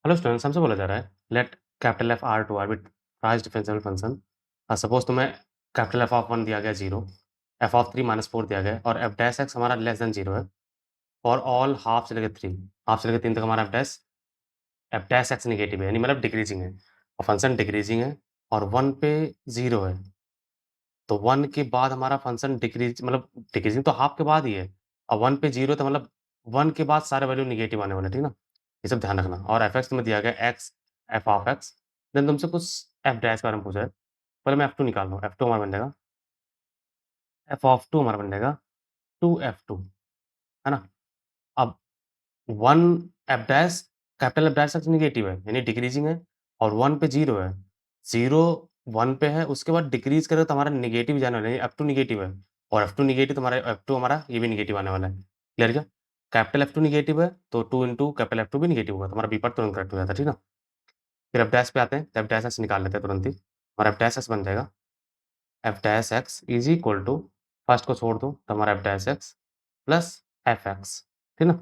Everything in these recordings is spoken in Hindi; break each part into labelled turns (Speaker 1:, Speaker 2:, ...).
Speaker 1: हेलो स्टूडेंट्स, हमसे बोला जा रहा है let capital F R to R with प्राइस डिफरेंशियल फंक्शन। सपोज तुम्हें कैपिटल एफ ऑफ 1 दिया गया 0, एफ ऑफ 3 -4 दिया गया और एफ डैश एक्स हमारा लेस देन 0 है फॉर ऑल हाफ से लेकर 3, हाफ से लेकर 3 तक हमारा एफ डैश एक्स निगेटिव है, यानी मतलब डिक्रीजिंग है और फंक्शन डिक्रीजिंग है और 1 पे 0 है। तो 1 के बाद हमारा फंक्शन मतलब डिक्रीजिंग तो हाफ के बाद ही है और 1 पे 0 तो मतलब 1 के बाद सारे वैल्यू निगेटिव आने वाले, ठीक ना। ये सब ध्यान रखना। और एफ एक्स तुम्हें दिया गया X, F of X, then तुमसे कुछ एफ डैश के बारे में पूछा है। पहले मैं एफ टू निकाल लूँ। एफ टू हमारा बन जाएगा, एफ ऑफ टू हमारा बन जाएगा 2f2, है ना। अब 1 F dash, capital F dash X negative है यानी डिक्रीजिंग है और 1 पे 0 है। 0 1 पे है, उसके बाद डिक्रीज करे तो हमारा निगेटिव जाने वाला है, एफ टू निगेटिव है और एफ टू निगेटिव तो हमारा एफ टू हमारा ये भी निगेटिव आने वाला है। क्लियर क्या? कैपिटल एफ टू निगेटिव है तो 2 इंटू कैपिटल एफ टू भी निगेटिव होगा, तो हमारा बी पार्ट तुरंत करेक्ट हो जाता है, ठीक ना। फिर एफ डैश पे आते हैं, तो एफ डैश एक्स निकाल लेते हैं तुरंत ही। हमारा एफ डैश एक्स बन जाएगा, F dash X is equal to, first को छोड़ दो तो हमारा F dash X plus F X, ठीक ना।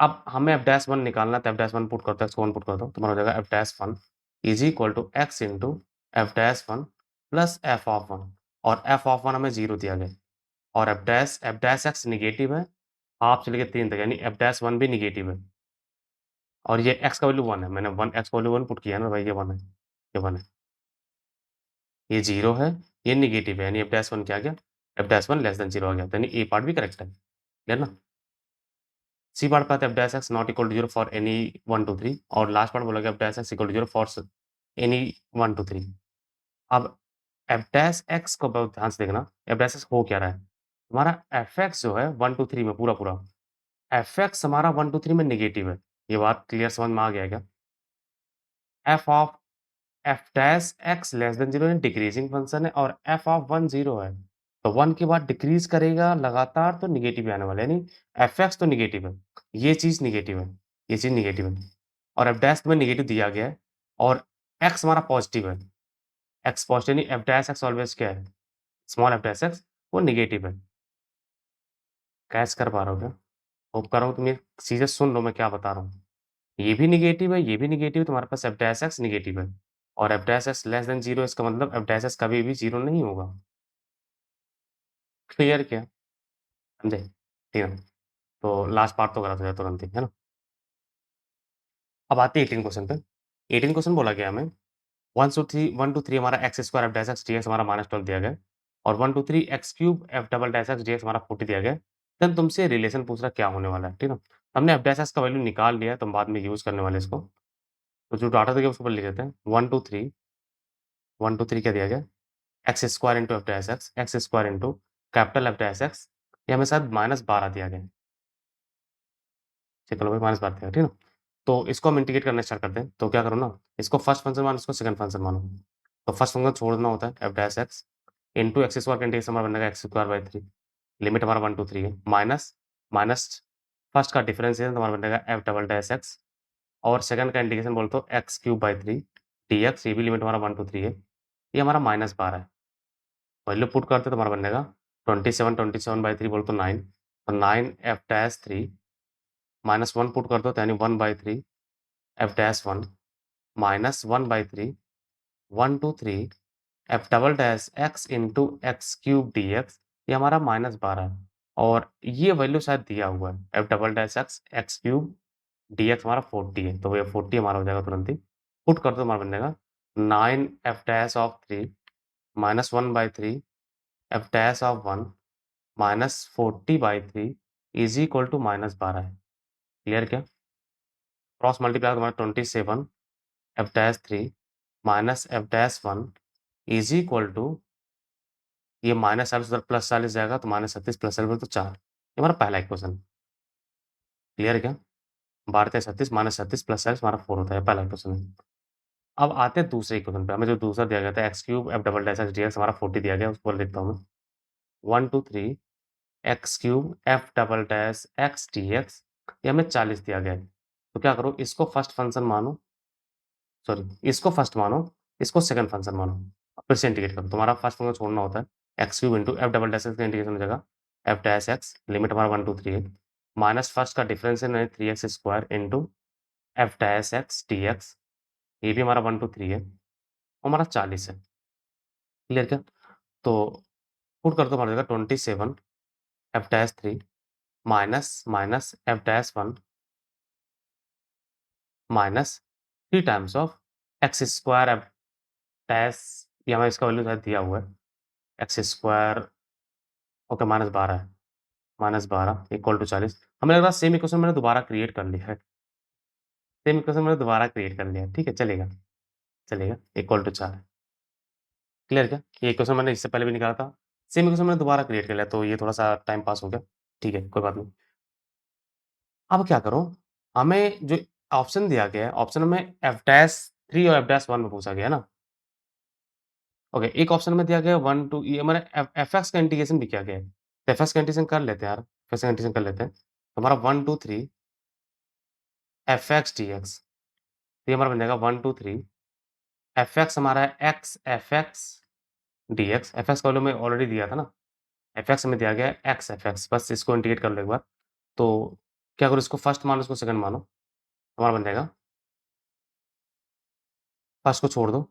Speaker 1: अब हमें एफ डैश वन निकालना है, तो एफ डैश वन पुट करते हैं, एक्स वन पुट कर दो, तुम्हारा हो जाएगा F dash one is equal to X into F dash one plus F of one, और एफ ऑफ वन हमें 0 दिया गया और एफ डैश एक्स निगेटिव है हाफ से लेकर 3 तक, यानी एफ डैश वन भी निगेटिव है और ये एक्स का वैल्यू 1 है। मैंने वन एक्स का वैल्यू 1 पुट किया है ना भाई, ये 1 है, ये 1 है, ये 0 है, ये निगेटिव है, यानी एफ डैश वन क्या आ गया, F dash one less than 0 आ गया, तो यानी ए पार्ट भी करेक्ट है। क्लियर ना। सी पार्ट पे आते हैं F dash X not equal to 0 for any 1 2 3, और लास्ट पार्ट बोला गया F dash X equal to 0 for any 1 2 3। अब एफ डैश एक्स को बहुत ध्यान से देखना, एफ डैश एक्स हो क्या रहा है, हमारा एफ एक्स जो है 1 2 3 में पूरा पूरा, एफ एक्स हमारा 1 2 3 में निगेटिव है। ये बात क्लियर समझ में आ गया क्या? F of F dash x less than 0 decreasing function है और एफ ऑफ 1 0 है, तो 1 के बाद डिक्रीज करेगा लगातार तो निगेटिव ही आने वाला है, यानी एफ एक्स तो निगेटिव है, ये चीज़ निगेटिव है, ये चीज़ निगेटिव है और एफ डैश में निगेटिव दिया गया है और एक्स हमारा पॉजिटिव है, एक्स पॉजिटिव यानी एफ डैश एक्स ऑलवेज क्या है, स्मॉल एफ डैश एक्स वो निगेटिव है। कैच कर पा रहे हो क्या? होप कर रहा हूँ तुम ये चीज़ें सुन लो मैं क्या बता रहा हूँ। ये भी निगेटिव है, ये भी निगेटिव है, तुम्हारे पास एफ डैश एक्स निगेटिव है और F dash x less than 0, इसका मतलब एफ डैश एक्स कभी भी 0 नहीं होगा। क्लियर क्या? समझे? ठीक है, तो लास्ट पार्ट तो गलत हो जाए तुरंत ही, है ना। अब आते हैं 18 क्वेश्चन पे। 18 क्वेश्चन बोला गया हमें 1 टू 3 हमारा X square F dash X D X हमारा -12 दिया गया और 1 to 3 X cube F double dash X D X हमारा 40 दिया गया। देन तुमसे रिलेशन पूछ रहा क्या होने वाला है, ठीक है। हमने एफ डैश एक्स का वैल्यू निकाल लिया है, तुम बाद में यूज़ करने वाले इसको। तो जो डाटा दिया उसको ऊपर लिख देते हैं। 1 टू 3 क्या दिया गया, x square into F dash x, x square into capital F dash x, ये हमें शायद -12 दिया गया है। चलो भाई -12 दिया, ठीक है ना। तो इसको हम इंटीग्रेट करना स्टार्ट करते हैं, तो क्या करो ना, इसको फर्स्ट फंक्शन मानो, इसको सेकंड फंक्शन मानो। तो फर्स्ट फंक्शन छोड़ना होता है F dash X into X square का इंटीग्रेशन हमारा बनेगा एक्स स्क्वायर बाई 3, लिमिट हमारा 1 टू 3 है, माइनस माइनस फर्स्ट का डिफरेंशिएशन हमारा बनेगा एफ डबल डैश एक्स और सेकंड का इंटीग्रेशन बोलते हो x cube by 3 D X, ये भी लिमिट हमारा 1 टू 3 है, ये हमारा -12 है। वैल्यू पुट करते तो हमारा बनेगा 27 बोल तो 9, तो 9 एफ डैश 3 -1 पुट कर दो तो यानी 1/3 F dash 1 -1/3 1 to 3 F double dash X into X cube D X, ये हमारा -12 है और ये वैल्यू शायद दिया हुआ है F double dash x x cube D X हमारा 40 है, तो ये 40 हमारा हो जाएगा तुरंत ही। पुट कर दो हमारा बनेगा 9 F dash of 3 -1/3 F dash of 1 -40/3 is equal to -12 है। क्लियर क्या? क्रॉस मल्टीप्लाई तुम्हारा 27 F dash 3 minus F dash 1 is equal to, ये -40 उधर +40 जाएगा तो -36 +40 तो 4, ये हमारा पहला इक्वेशन। क्लियर क्या? 12×36 -36 +40 हमारा 4 होता है, पहला इक्वेशन है। अब आते हैं दूसरे इक्वेशन पे, हमें जो दूसरा दिया गया था X cube F double dash X D X हमारा 40 दिया गया, उसको लिखता हूँ मैं 1 to 3 X cube F double dash X D X, ये हमें 40 दिया गया है। तो क्या करो, इसको फर्स्ट फंक्शन मानो, सॉरी इसको फर्स्ट मानो, इसको सेकंड फंक्शन मानो, फिर से इंटीग्रेट करो। तुम्हारा फर्स्ट फंक्शन छोड़ना होता है, x cube into F double dash x का इंटीग्रेशन हो जाएगा एफ डैश एक्स, लिमिट हमारा 1 टू 3 है, माइनस फर्स्ट का डिफरेंस है 3x square into F dash X D X, ये भी हमारा 1 2 3 है, वो हमारा 40 है। क्लियर क्या? तो पुट कर दो, हमारा जाएगा 27 F dash 3 minus minus F dash 1 minus 3 times of x square F dash, ये हमें इसका वैल्यू शायद दिया हुआ है, एक्स स्क्वायर, ओके -12 है, -12 इक्वल टू 40। हमें लग रहा है सेम इक्वेशन मैंने दोबारा क्रिएट कर लिया है, सेम इक्वेशन मैंने दोबारा क्रिएट कर लिया है, ठीक है, चलेगा, चलेगा, इक्वल टू 4 है। क्लियर क्या? ये इक्वेशन मैंने इससे पहले भी निकाला था, सेम इक्वेशन मैंने दोबारा क्रिएट कर लिया, तो ये थोड़ा-सा टाइम पास हो गया, ठीक है, कोई बात नहीं। अब क्या करूँ? हमें जो ऑप्शन दिया गया है, ऑप्शन में एफ डैश 3 और एफ डैश 1 में पूछा गया है ना? ओके, एक ऑप्शन में दिया गया है 1 2, ये हमारा एफ एक्स का इंटीग्रेशन भी किया गया है। तो एफ एक्स का इंटीग्रेशन कर लेते हैं यार, एफ एक्स का इंटीग्रेशन कर लेते हैं। तो हमारा 1 2 3 एफ एक्स डीएक्स, ये हमारा बन जाएगा 1 2 3 एफ एक्स हमारा है X F X DX, F X का वैल्यू हमें ऑलरेडी दिया था ना, एफ एक्स हमें दिया गया है एक्स एफ एक्स, बस इसको इंटीग्रेट कर लो एक बार। तो क्या करो, इसको फर्स्ट मानो, इसको सेकंड मानो, हमारा बन जाएगा, फर्स्ट को छोड़ दो,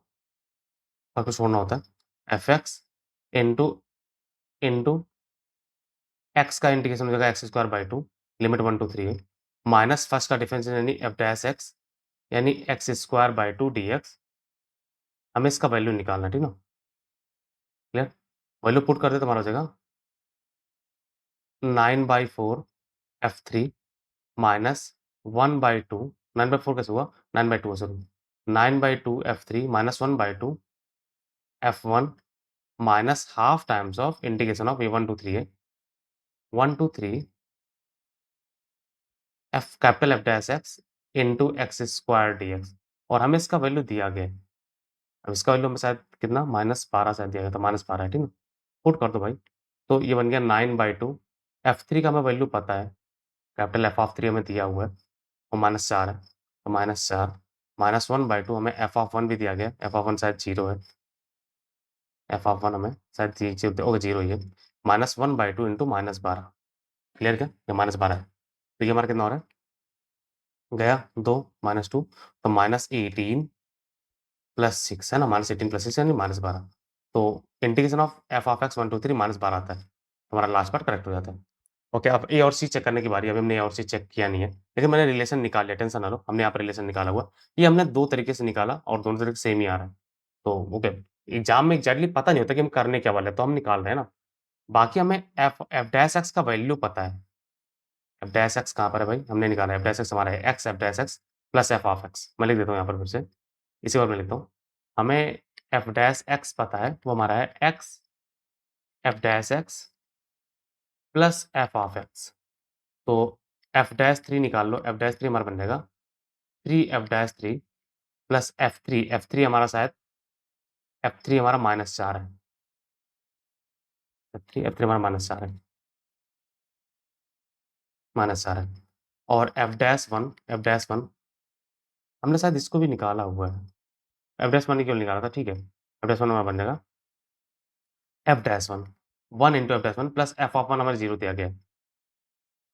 Speaker 1: फर्स्ट को छोड़ना होता है, F X into into X का इंटीग्रेशन हो जाएगा X square by 2, limit 1 to 3 है, माइनस फर्स्ट का डिफरेंशियल यानी एफ डैश एक्स यानी एक्स स्क्वायर बाई 2 डीएक्स, हमें इसका वैल्यू निकालना है, ठीक ना? क्लियर? वैल्यू पुट कर दे तो हमारा हो जाएगा 9/4 F3 माइनस 1/2, 9/4 कैसे हुआ? 9/2 sorry, 9/2 F3 minus 1/2 F1 minus half times of integration of A1 to 3 है, 1 to 3 F capital F dash X into X square DX, और हमें इसका वैल्यू दिया गया है। अब इसका वैल्यू हमें शायद कितना -12 शायद दिया गया था, -12 है, ठीक है? पुट कर दो भाई, तो ये बन गया 9/2 F3 का हमें वैल्यू पता है, कैपिटल F ऑफ 3 हमें दिया हुआ है, वो -4 है, तो -4 -1/2 हमें F ऑफ 1 भी दिया गया है, F ऑफ 1 शायद 0 है, F ऑफ 1 हमें शायद ओके 0 ही है, -1/2 इंटू -12, क्लियर क्या? ये -12 है, तो ये हमारा कितना हो रहा है? गया 2 -2, तो -18 प्लस 6 है ना, -18 प्लस 6 यानी -12, तो integration of F of x 1 2 3 -12 आता है, हमारा लास्ट पार्ट करेक्ट हो जाता है। ओके, अब ए और सी चेक करने की बारी है, अभी हमने ए और सी चेक किया नहीं है, लेकिन मैंने रिलेशन निकाल लिया, टेंशन ना लो, हमने यहाँ पर रिलेशन निकाला हुआ, ये हमने 2 तरीके से निकाला और दोनों तरीके सेम ही आ रहा है। तो ओके, एग्ज़ाम में एग्ज़ैक्टली पता नहीं होता कि हम करने क्या वाले हैं, तो हम निकाल रहे हैं ना। बाकी हमें एफ एफ डैश एक्स का वैल्यू पता है, एफ डैश एक्स कहाँ पर है भाई? हमने निकाला है, एफ डैश एक्स हमारा है X F dash X plus F of x, मैं लिख देता हूँ यहाँ पर फिर से, इसी बार मैं लिखता हूँ। हमें एफ डैश एक्स पता है, वो हमारा है X F dash X plus F of x, तो एफ डैश 3 निकाल लो, एफ डैश 3 हमारा बन जाएगा 3 एफ डैश 3 प्लस एफ 3 हमारा शायद एफ 3 हमारा -4 है, एफ 3 हमारा -4 है, और एफ डैश 1 हमने शायद इसको भी निकाला हुआ है, एफ डैश 1 ने क्यों निकाला था, ठीक है, एफ डैश 1 हमारा बन जाएगा F dash 1 1 into F dash 1 plus F of 1 हमारा 0 दिया गया है।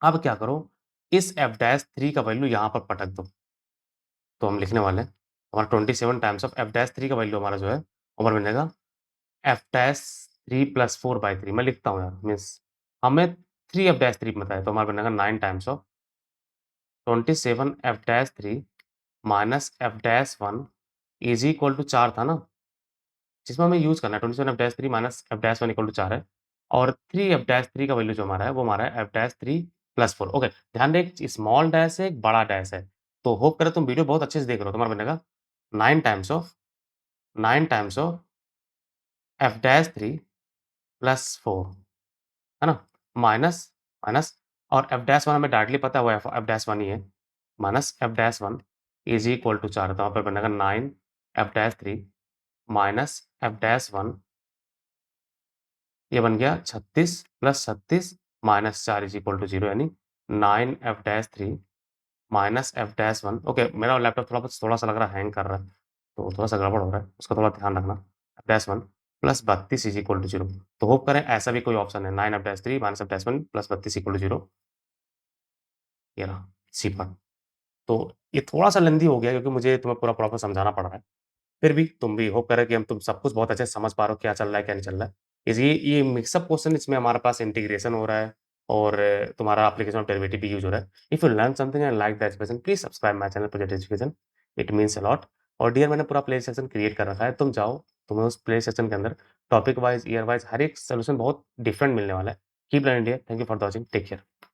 Speaker 1: अब क्या करो, इस एफ डैश 3 का वैल्यू यहाँ पर पटक दो, तो हम लिखने वाले हैं हमारा 27 टाइम्स ऑफ एफ डैश 3 का वैल्यू हमारा जो है, हमारा बन जाएगा एफ डैश 3 प्लस 4/3, मैं लिखता हूँ यार, मीन्स हमें 3 एफ डैश 3 पता है, तो हमारा बनेगा 9 times of 27 F dash 3 minus F dash 1 is equal to 4 था ना, जिसमें हमें यूज़ करना है, 27 F dash 3 minus F dash 1 equal to 4 है, और 3 एफ डैश 3 का वैल्यू जो हमारा है, वो हमारा है एफ डैश 3 प्लस 4। ओके, ध्यान दें, एक स्मॉल डैश है, एक बड़ा डैश है, तो होप करें तुम वीडियो बहुत अच्छे से देख रहे हो, तुम्हारा बनेगा 9 times of 9 times of F dash 3 plus 4, है ना? माइनस माइनस, और एफ डैश 1 हमें डायरेक्टली पता है, वो एफ डैश 1 ही है, minus F dash 1 is equal to 4, तो वहाँ पर बनेगा 9 F dash 3 minus F dash 1, ये बन गया 36 plus 36 minus 4 is equal to 0, यानी 9 F dash 3 minus F dash 1। Okay, मेरा लैपटॉप थोड़ा-सा लग रहा है हैंग कर रहा है, तो थोड़ा-सा गड़बड़ हो रहा है, उसका थोड़ा ध्यान रखना। F dash 1 plus 32 is equal to 0, तो होप करें ऐसा भी कोई ऑप्शन है, 9 F dash 3 minus F dash 1 plus 32 equal to 0, ये रहा सी पार्ट। तो ये थोड़ा-सा लेंदी हो गया क्योंकि मुझे तुम्हें पूरा प्रॉपर समझाना पड़ रहा है। फिर भी तुम भी होप करें कि हम तुम सब कुछ बहुत अच्छे से समझ पा रहे हो, क्या चल रहा है, क्या नहीं चल रहा है। ये मिक्सअप क्वेश्चन इसमें हमारे पास इंटीग्रेशन हो रहा है और तुम्हारा एप्लीकेशन ऑफ डेरिवेटिव भी यूज़ हो रहा है। If you learn something and like the expression, please subscribe my channel project education, it means a lot. और डियर मैंने पूरा प्ले सेशन क्रिएट कर रखा है, तुम जाओ, तुम्हें उस प्ले सेशन के अंदर टॉपिक वाइज़, ईयर वाइज़ हर एक सॉल्यूशन बहुत डिफरेंट मिलने वाला है। Keep learning dear, thank you for the watching, take care.